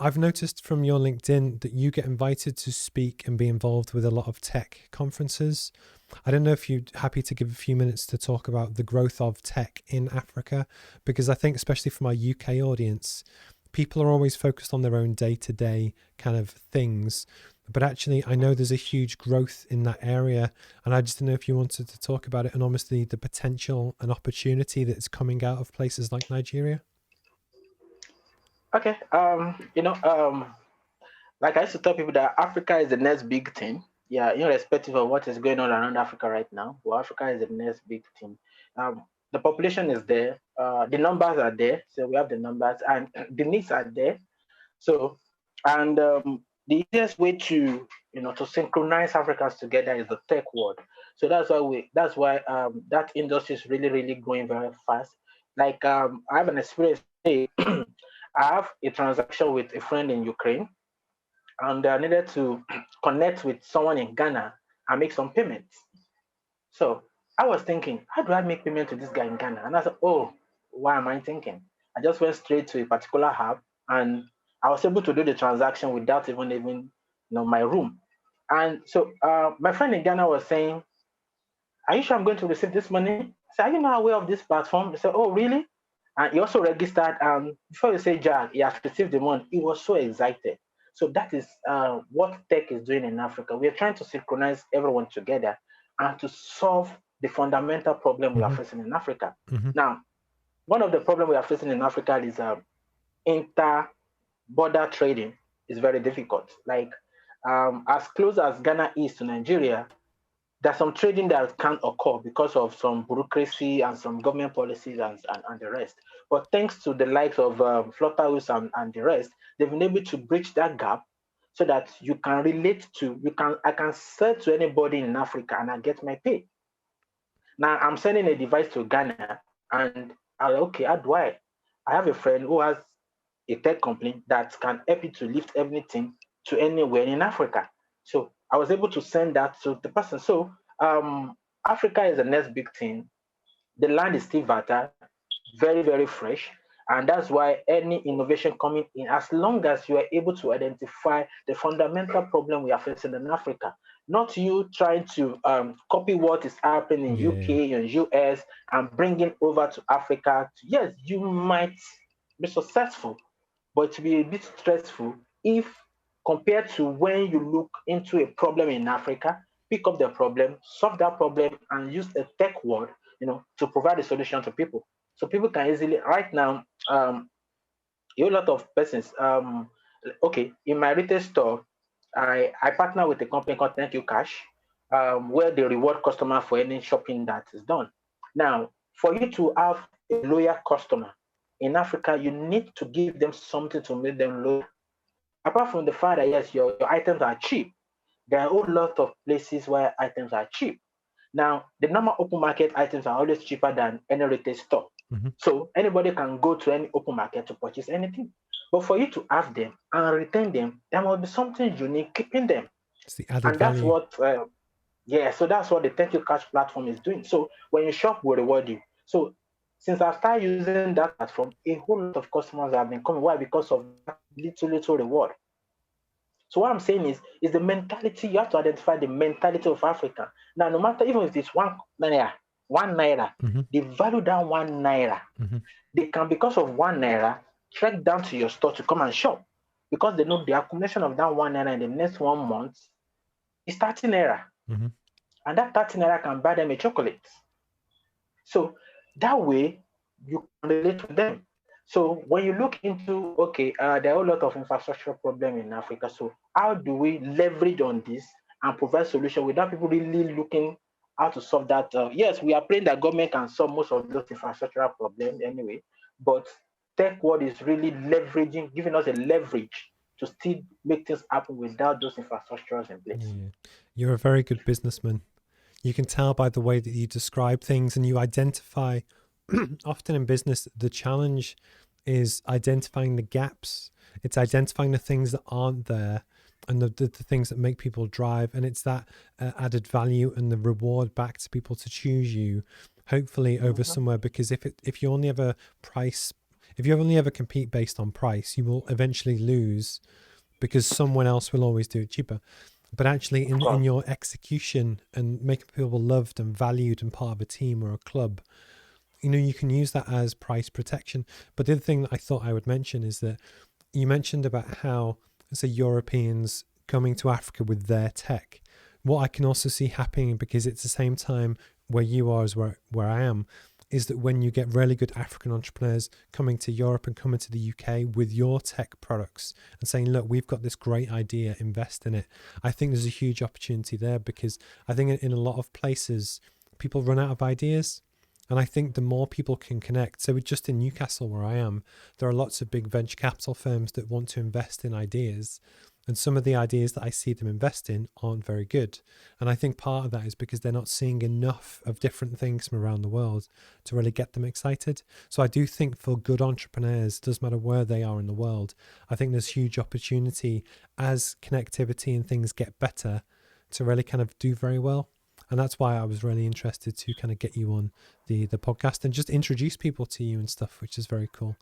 I've noticed from your LinkedIn that you get invited to speak and be involved with a lot of tech conferences. I don't know if you're happy to give a few minutes to talk about the growth of tech in Africa, because I think especially for my UK audience, people are always focused on their own day-to-day kind of things. But actually, I know there's a huge growth in that area. And I just don't know if you wanted to talk about it and almost the potential and opportunity that's coming out of places like Nigeria. Okay. Like I used to tell people that Africa is the next big thing. Yeah, irrespective of what is going on around Africa right now, well, Africa is the next big thing. The population is there, the numbers are there, so we have the numbers, and the needs are there. So, and the easiest way to to synchronize Africans together is the tech world. So that's why that industry is really really growing very fast. Like I have an experience. I have a transaction with a friend in Ukraine, and I needed to connect with someone in Ghana and make some payments. So I was thinking, how do I make payment to this guy in Ghana? And I said, oh, why am I thinking? I just went straight to a particular hub, and I was able to do the transaction without even leaving my room. And so my friend in Ghana was saying, are you sure I'm going to receive this money? I said, are you not aware of this platform? He said, oh, really? And he also registered. And before you say, Jack, he has received the money. He was so excited. So that is what tech is doing in Africa. We are trying to synchronize everyone together and to solve the fundamental problem we are Mm-hmm. facing in Africa. Mm-hmm. Now, one of the problems we are facing in Africa is inter-border trading is very difficult. Like as close as Ghana is to Nigeria, there's some trading that can occur because of some bureaucracy and some government policies and the rest. But thanks to the likes of Flutterhouse and the rest, they've been able to bridge that gap so that you can relate to, I can sell to anybody in Africa and I get my pay. Now I'm sending a device to Ghana and okay, how do I? I have a friend who has a tech company that can help you to lift everything to anywhere in Africa. So I was able to send that to the person. So Africa is the next big thing. The land is still fertile, very, very fresh. And that's why any innovation coming in, as long as you are able to identify the fundamental problem we are facing in Africa, not you trying to copy what is happening in Yeah. UK and US and bring it over to Africa. Yes, you might be successful, but to be a bit stressful if compared to when you look into a problem in Africa, pick up the problem, solve that problem, and use a tech word, to provide a solution to people. So people can easily right now, a whole lot of persons. Okay, in my retail store, I partner with a company called Thank You Cash, where they reward customer for any shopping that is done. Now, for you to have a loyal customer in Africa, you need to give them something to make them loyal. Apart from the fact that yes, your items are cheap, there are a whole lot of places where items are cheap. Now, the normal open market items are always cheaper than any retail store. Mm-hmm. So anybody can go to any open market to purchase anything. But for you to have them and retain them, there must be something unique keeping them. It's the added And that's value. what, so that's what the Thank You Cash platform is doing. So when you shop, we reward you. So since I started using that platform, a whole lot of customers have been coming. Why? Because of that little reward. So what I'm saying is the mentality. You have to identify the mentality of Africa. Now, no matter even if it's one naira, Mm-hmm. they value that 1 naira. Mm-hmm. They can, because of 1 naira, trek down to your store to come and shop because they know the accumulation of that 1 naira in the next 1 month is 30 naira, Mm-hmm. and that 30 naira can buy them a chocolate. So that way you can relate with them. So when you look into there are a lot of infrastructure problem in Africa. So how do we leverage on this and provide solution without people really looking how to solve that? Yes, we are praying that government can solve most of those infrastructural problems anyway, but tech world is really leveraging, giving us a leverage to still make things happen without those infrastructures in place. Yeah. You're a very good businessman. You can tell by the way that you describe things and you identify. Often in business, the challenge is identifying the gaps. It's identifying the things that aren't there and the things that make people drive. And it's that added value and the reward back to people to choose you, hopefully over Mhm. somewhere. Because if you only have a price, if you only ever compete based on price, you will eventually lose because someone else will always do it cheaper. But actually, Of in course. your execution and making people loved and valued and part of a team or a club, you can use that as price protection. But the other thing that I thought I would mention is that you mentioned about how, say, Europeans coming to Africa with their tech. What I can also see happening, because it's the same time where you are as where I am, is that when you get really good African entrepreneurs coming to Europe and coming to the UK with your tech products and saying, look, we've got this great idea, invest in it. I think there's a huge opportunity there, because I think in a lot of places, people run out of ideas. And I think the more people can connect, so just in Newcastle where I am, there are lots of big venture capital firms that want to invest in ideas. And some of the ideas that I see them invest in aren't very good. And I think part of that is because they're not seeing enough of different things from around the world to really get them excited. So I do think for good entrepreneurs, doesn't matter where they are in the world, I think there's huge opportunity as connectivity and things get better to really kind of do very well. And that's why I was really interested to kind of get you on the podcast and just introduce people to you and stuff, which is very cool.